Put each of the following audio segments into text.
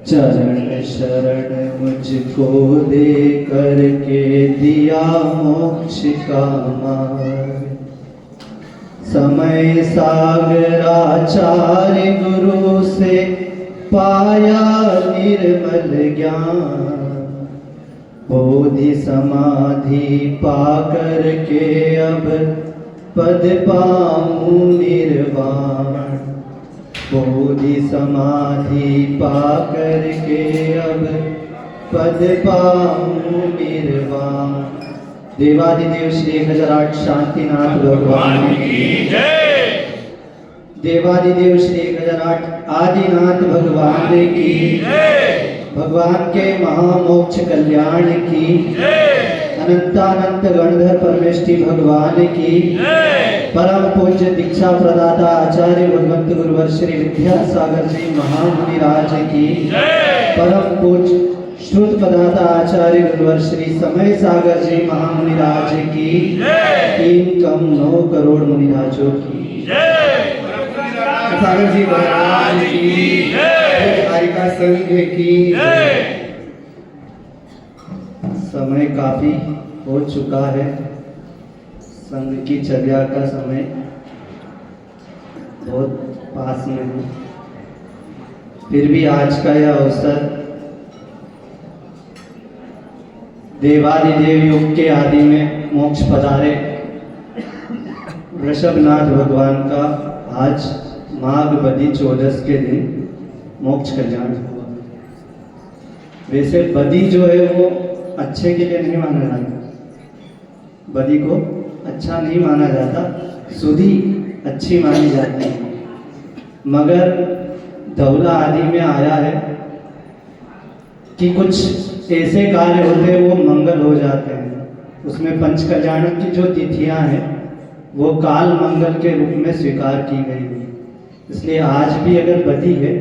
चरण शरण मुझको दे करके दिया मोक्ष का मार्ग। समय सागराचार्य गुरु से पाया निर्मल ज्ञान। बोधि समाधि पा करके अब पद पाऊं निर्वाण। बोधि समाधि पा करके अब पद पाऊं निर्वाण। देवादिदेव श्री 1008 शांतिनाथ भगवान की जय। देवादिदेव श्री 1008 आदिनाथ भगवान की जय। भगवान के महामोक्ष कल्याण की जय। अनंतानंत गणधर परमेष्टि भगवान की जय। परम पूज्य दीक्षा प्रदाता आचार्य भगवंत गुरुवर श्री विद्यासागर जी महामुनि राज की जय। परम पूज्य श्रुत प्रदाता आचार्य गुरुवर श्री समय सागर जी महामुनि राज की जय। 3 कम 9 करोड़ मुनि राजों की जय। सागर जी महाराज की जय। कारिका संघ की जय। समय काफी हो चुका है। संघ की चर्या का समय बहुत पास में है। फिर भी आज का यह अवसर देवादिदेव युग के आदि में मोक्ष पधारे वृषभनाथ भगवान का आज माघ बदी 14 के दिन मोक्ष कल्याण हुआ। वैसे बदी जो है वो अच्छे के लिए नहीं माना जाता। बदी को अच्छा नहीं माना जाता, सुधी अच्छी मानी जाती है। मगर धौला आदि में आया है कि कुछ ऐसे कार्य होते हैं वो मंगल हो जाते हैं। उसमें पंच कल्याण की जो तिथियां हैं वो काल मंगल के रूप में स्वीकार की गई है। इसलिए आज भी अगर बदी है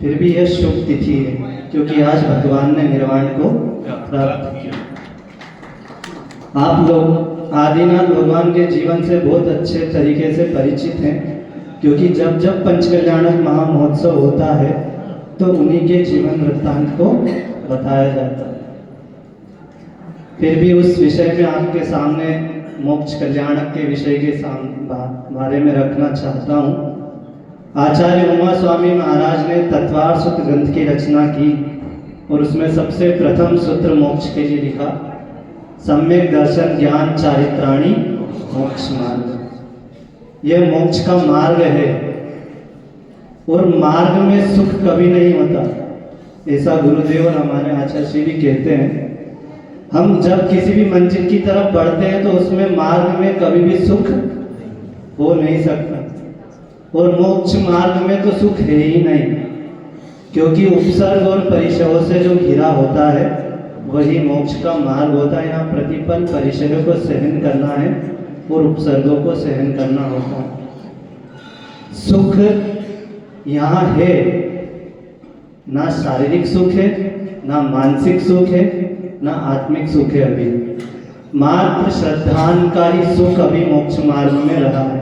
फिर भी यह शुभ तिथि है, क्योंकि आज भगवान ने निर्वाण को प्राप्त किया। आप लोग आदिनाथ भगवान के जीवन से बहुत अच्छे तरीके से परिचित हैं, क्योंकि जब जब पंचकल्याणक महामहोत्सव होता है तो उन्हीं के जीवन वृत्तांत को बताया जाता है। फिर भी उस विषय में आपके सामने मोक्ष कल्याणक के विषय के बारे में रखना चाहता हूँ। आचार्य उमा स्वामी महाराज ने तत्वार सूत्र ग्रंथ की रचना की और उसमें सबसे प्रथम सूत्र मोक्ष के लिए लिखा, सम्यक दर्शन ज्ञान चारित्राणी मोक्ष मार्ग। यह मोक्ष का मार्ग है और मार्ग में सुख कभी नहीं होता, ऐसा गुरुदेव और हमारे आचार्य श्री भी कहते हैं। हम जब किसी भी मंजिल की तरफ बढ़ते हैं तो उसमें मार्ग में कभी भी सुख हो नहीं सकता, और मोक्ष मार्ग में तो सुख है ही नहीं, क्योंकि उपसर्ग और परिसरों से जो घिरा होता है वही मोक्ष का मार्ग होता है। यहाँ प्रतिपल परिसरों को सहन करना है और उपसर्गों को सहन करना होता है। सुख यहाँ है, ना शारीरिक सुख है, ना मानसिक सुख है, ना आत्मिक सुख है। अभी मात्र श्रद्धान का ही सुख अभी मोक्ष मार्ग में रहा है।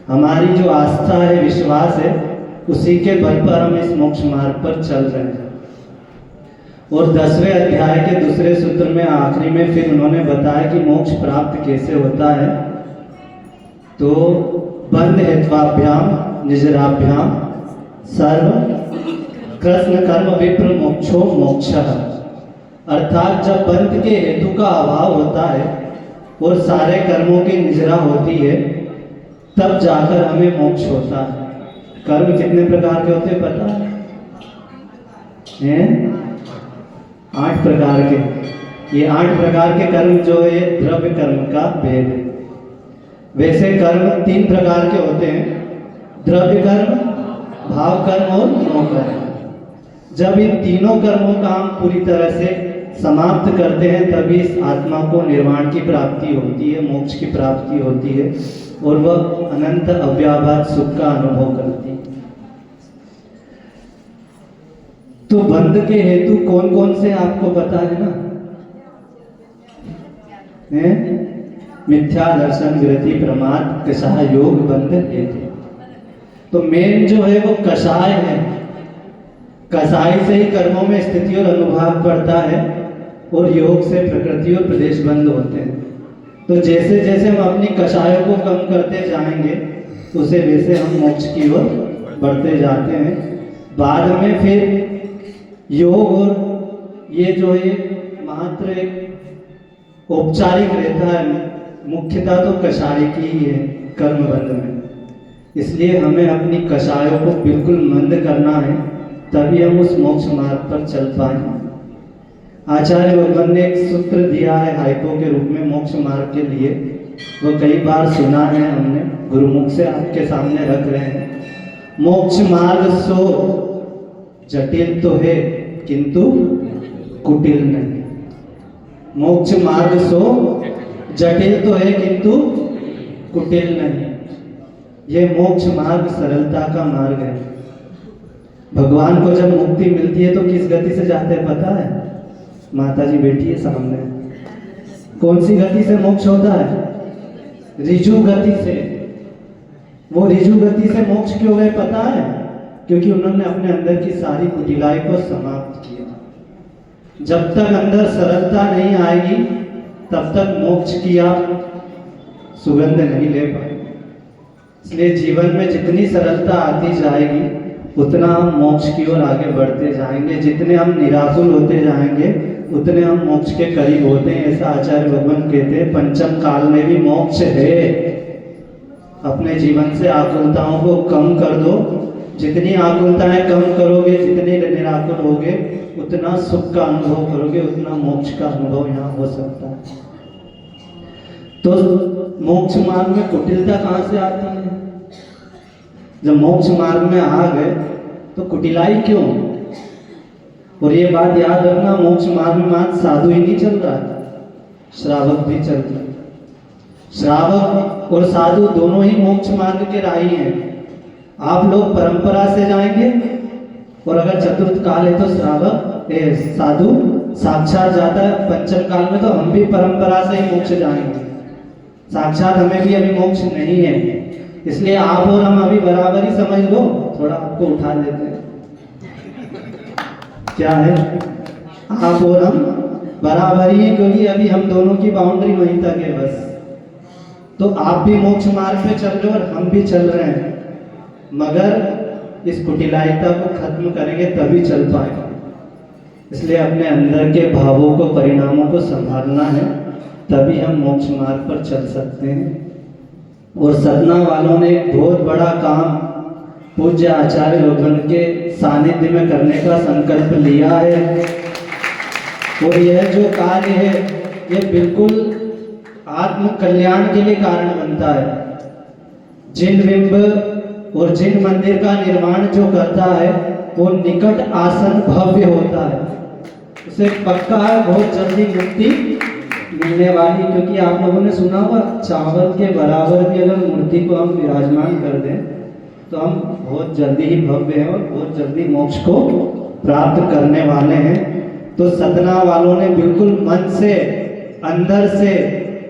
हमारी जो आस्था है, विश्वास है, उसी के बल पर हम इस मोक्ष मार्ग पर चल रहे हैं। और 10वें अध्याय के दूसरे सूत्र में आखिरी में फिर उन्होंने बताया कि मोक्ष प्राप्त कैसे होता है। तो बंध हेत्वाभ्याम निजराभ्याम सर्व कृष्ण कर्म विप्र मोक्षो मोक्षः। अर्थात जब बंध के हेतु का अभाव होता है और सारे कर्मों की निजरा होती है, तब जाकर हमें मोक्ष होता है। कर्म कितने प्रकार के होते हैं पता है? 8 प्रकार के। ये 8 प्रकार के कर्म जो है द्रव्य कर्म का भेद है। वैसे कर्म 3 प्रकार के होते हैं, द्रव्य कर्म, भाव कर्म और मनोकर्म। जब इन तीनों कर्मों का हम पूरी तरह से समाप्त करते हैं तभी इस आत्मा को निर्वाण की प्राप्ति होती है, मोक्ष की प्राप्ति होती है और वह अनंत अव्याभात सुख का अनुभव करती है। तो बंध के हेतु कौन कौन से आपको पता है ना? मिथ्या दर्शन विरति प्रमाद कषाह योग बंध हेतु। तो मेन जो है वो कषाय है। कषाय से ही कर्मों में स्थिति और अनुभाव बढ़ता है और योग से प्रकृति और प्रदेश बंद होते हैं। तो जैसे जैसे हम अपनी कषायों को कम करते जाएंगे उसे वैसे हम मोक्ष की ओर बढ़ते जाते हैं। बाद में फिर योग और ये जो है मात्र एक औपचारिक रहता है, मुख्यतः तो कषाय की ही है कर्म बंध में। इसलिए हमें अपनी कषायों को बिल्कुल मंद करना है, तभी हम उस मोक्ष मार्ग पर चल पाएंगे। आचार्य भगवान ने एक सूत्र दिया है हाइको के रूप में मोक्ष मार्ग के लिए, वो कई बार सुना है हमने, गुरुमुख से आपके सामने रख रहे हैं। मोक्ष मार्ग सो जटिल तो है किंतु कुटिल नहीं। मोक्ष मार्ग सो जटिल तो है किंतु कुटिल नहीं। ये मोक्ष मार्ग सरलता का मार्ग है। भगवान को जब मुक्ति मिलती है तो किस गति से जाते हैं पता है? माता जी बैठी है सामने। कौन सी गति से मोक्ष होता है? ऋजु गति से। वो ऋजु गति से मोक्ष क्यों गए पता है? क्योंकि उन्होंने अपने अंदर की सारी कुटिलाई को समाप्त किया। जब तक अंदर सरलता नहीं आएगी तब तक मोक्ष की आप सुगंध नहीं ले पाएंगे। इसलिए जीवन में जितनी सरलता आती जाएगी उतना हम मोक्ष की ओर आगे बढ़ते जाएंगे। जितने हम निराकुल होते जाएंगे उतने हम मोक्ष के करीब होते हैं। ऐसा आचार्य भगवान कहते हैं पंचम काल में भी मोक्ष है। अपने जीवन से आकुलताओं को कम कर दो। जितनी आकुलताएं कम करोगे, जितने निराकुल होगे, उतना सुख का अनुभव करोगे, उतना मोक्ष का अनुभव यहाँ हो सकता है। तो मोक्ष मार्ग में कुटिलता कहाँ से आती है? जब मोक्ष मार्ग में आ गए तो कुटिलाई क्यों? और ये बात याद रखना, मोक्ष मार्ग में मात्र साधु ही नहीं चल रहा है, श्रावक भी चल रहा है। श्रावक और साधु दोनों ही मोक्ष मार्ग के राही हैं। आप लोग परंपरा से जाएंगे और अगर चतुर्थ काल है तो श्रावक साधु साक्षात जाता है। पंचम काल में तो हम भी परंपरा से ही मोक्ष जाएंगे। साक्षात हमें भी अभी मोक्ष नहीं है। इसलिए आप और हम अभी बराबर ही समझ लो। थोड़ा आपको उठा देते हैं। क्या है? आप और हम बराबर ही है, क्योंकि अभी हम दोनों की बाउंड्री वहीं तक है बस। तो आप भी मोक्ष मार्ग पे चल रहे हो और हम भी चल रहे हैं, मगर इस कुटिलायता को खत्म करेंगे तभी चल पाएंगे। इसलिए अपने अंदर के भावों को, परिणामों को संभालना है, तभी हम मोक्ष मार्ग पर चल सकते हैं। और सतना वालों ने एक बहुत बड़ा काम पूज्य आचार्य भगवान के सानिध्य में करने का संकल्प लिया है। और यह जो कार्य है ये बिल्कुल आत्म कल्याण के लिए कारण बनता है। जिन बिंब और जिन मंदिर का निर्माण जो करता है वो निकट आसन भव्य होता है, उसे पक्का है बहुत जल्दी मुक्ति मिलने वाली। क्योंकि आप लोगों ने सुना होगा चावल के बराबर भी अगर मूर्ति को हम विराजमान कर दें तो हम बहुत जल्दी ही भव्य हैं और बहुत जल्दी मोक्ष को प्राप्त करने वाले हैं। तो सतना वालों ने बिल्कुल मन से, अंदर से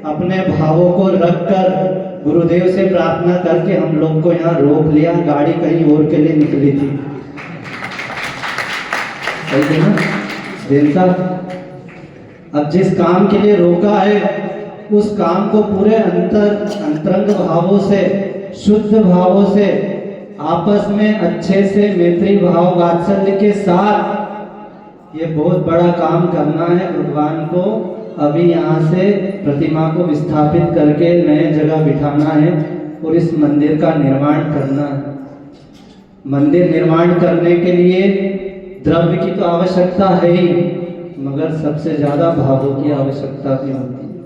अपने भावों को रखकर गुरुदेव से प्रार्थना करके हम लोग को यहाँ रोक लिया। गाड़ी कहीं और के लिए निकली थी, सही है ना देव साहब? अब जिस काम के लिए रोका है उस काम को पूरे अंतरंग भावों से, शुद्ध भावों से, आपस में अच्छे से मैत्री भाव वात्सल्य के साथ ये बहुत बड़ा काम करना है। भगवान को अभी यहाँ से प्रतिमा को विस्थापित करके नए जगह बिठाना है और इस मंदिर का निर्माण करना है। मंदिर निर्माण करने के लिए द्रव्य की तो आवश्यकता है ही, मगर सबसे ज्यादा भावों की आवश्यकता भी होती है।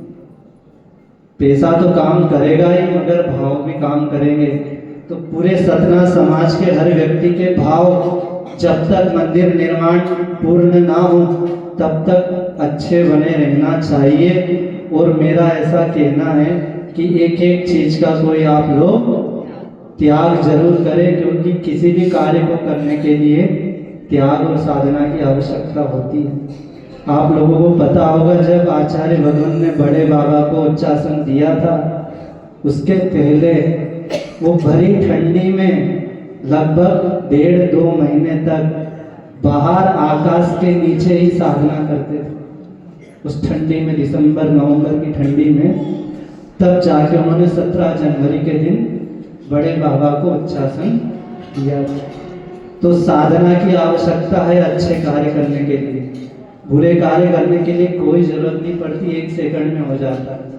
पैसा तो काम करेगा ही, मगर भाव भी काम करेंगे। तो पूरे सतना समाज के हर व्यक्ति के भाव जब तक मंदिर निर्माण पूर्ण ना हो तब तक अच्छे बने रहना चाहिए। और मेरा ऐसा कहना है कि एक एक चीज का कोई आप लोग त्याग जरूर करें, क्योंकि किसी भी कार्य को करने के लिए त्याग और साधना की आवश्यकता होती है। आप लोगों को पता होगा जब आचार्य भगवान ने बड़े बाबा को उच्चासन दिया था, उसके पहले वो भरी ठंडी में लगभग 1.5-2 महीने तक बाहर आकाश के नीचे ही साधना करते थे उस ठंडी में, दिसंबर नवंबर की ठंडी में। तब जाके उन्होंने 17 जनवरी के दिन बड़े बाबा को उच्चासन दिया। तो साधना की आवश्यकता है अच्छे कार्य करने के लिए। बुरे कार्य करने के लिए कोई जरूरत नहीं पड़ती, 1 सेकंड में हो जाता है।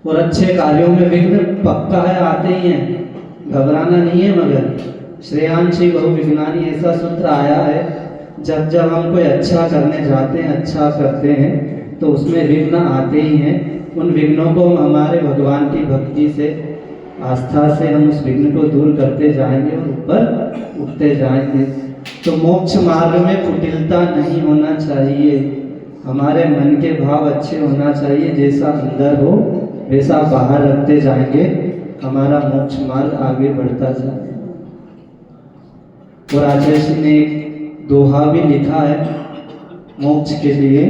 और अच्छे कार्यों में विघ्न पक्का है, आते ही हैं, घबराना नहीं है। मगर श्रेयांशी बहु विघ्नानि, ऐसा सूत्र आया है, जब जब हम कोई अच्छा करने जाते हैं, अच्छा करते हैं, तो उसमें विघ्न आते ही हैं। उन विघ्नों को हम हमारे भगवान की भक्ति से, आस्था से हम उस विघ्न को दूर करते जाएंगे और ऊपर उठते जाएंगे। तो मोक्ष मार्ग में कुटिलता नहीं होना चाहिए। हमारे मन के भाव अच्छे होना चाहिए, जैसा अंदर हो वैसा बाहर रखते जाएंगे, हमारा मोक्ष मार्ग आगे बढ़ता जाए। और आचार्य जी ने एक दोहा भी लिखा है मोक्ष के लिए,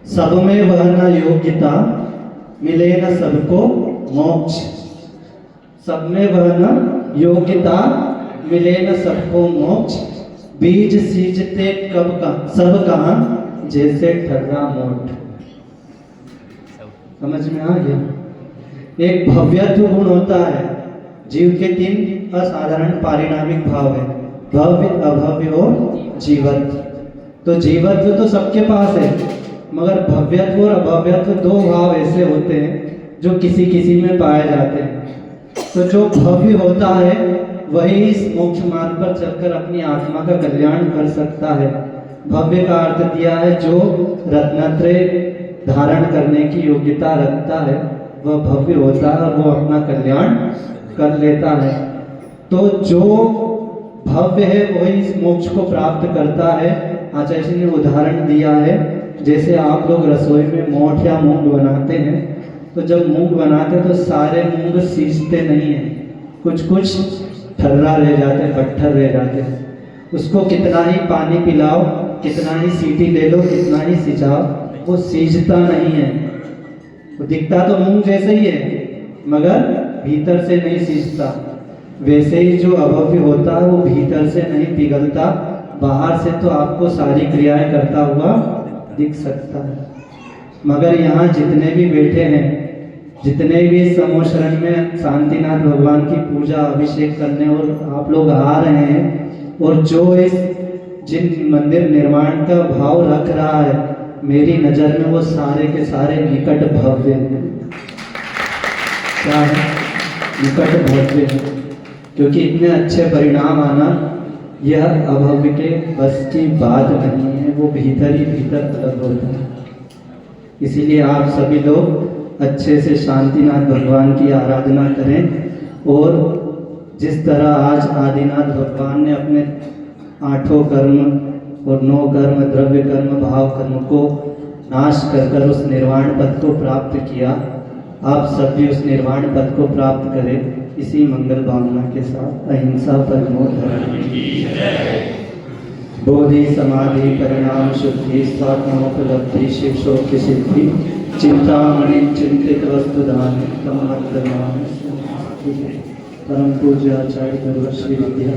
सब में वह न योग्यता मिले न सबको मोक्ष। सब में वह न योग्यता मिले न सबको मोक्ष, बीज सींचते कब का सब कहाँ जैसे ठर्रा मोठ। समझ में आ गया? एक भव्यत्व गुण होता है। जीव के 3 असाधारण पारिणामिक भाव है, भव्य, अभव्य और जीवत्व। तो जीवत्व तो सबके पास है, मगर भव्यत्व और अभव्यत्व 2 भाव ऐसे होते हैं जो किसी किसी में पाए जाते हैं। तो जो भव्य होता है वही इस मोक्ष मार्ग पर चलकर अपनी आत्मा का कल्याण कर सकता है। भव्य का अर्थ दिया है जो रत्नत्रय धारण करने की योग्यता रखता है, वह भव्य होता है और वो अपना कल्याण कर लेता है। तो जो भव्य है वही इस मोक्ष को प्राप्त करता है। आचार्य जी ने उदाहरण दिया है, जैसे आप लोग रसोई में मोठ या मूंग बनाते हैं, तो जब मूंग बनाते हैं तो सारे मूंग सींचते नहीं हैं, कुछ कुछ ठर्रा रह जाते हैं, पत्थर रह जाते हैं। उसको कितना ही पानी पिलाओ, कितना ही सीटी ले लो, कितना ही सिंचाओ, वो सींचता नहीं है। वो दिखता तो मूंग जैसे ही है, मगर भीतर से नहीं सींचता। वैसे ही जो अभव्य होता है वो भीतर से नहीं पिघलता, बाहर से तो आपको सारी क्रियाएं करता हुआ दिख सकता है। मगर यहाँ जितने भी बैठे हैं, जितने भी समूह शरण में शांतिनाथ भगवान की पूजा अभिषेक करने और आप लोग आ रहे हैं, और जो इस जिन मंदिर निर्माण का भाव रख रहा है, मेरी नज़र में वो सारे के सारे निकट भव्य हैं। क्या है? निकट भव्य है, क्योंकि इतने अच्छे परिणाम आना यह अभव्य के बस की बात नहीं है, वो भीतर ही भीतर अलग होता है। इसीलिए आप सभी लोग अच्छे से शांतिनाथ भगवान की आराधना करें। और जिस तरह आज आदिनाथ भगवान ने अपने 8 कर्म और 9 कर्म, द्रव्य कर्म, भाव कर्म को नाश कर उस निर्वाण पद को प्राप्त किया, आप सभी उस निर्वाण पद को प्राप्त करें। इसी मंगल भावना के साथ अहिंसा परमो धर्म, बोधि समाधि परिणाम शुद्धि स्वात्मोपलब्धि शिव शोक की सिद्धि, चिंतामणि चिंतित वस्तुदान तम परम पूज्य आचार्य श्री विद्या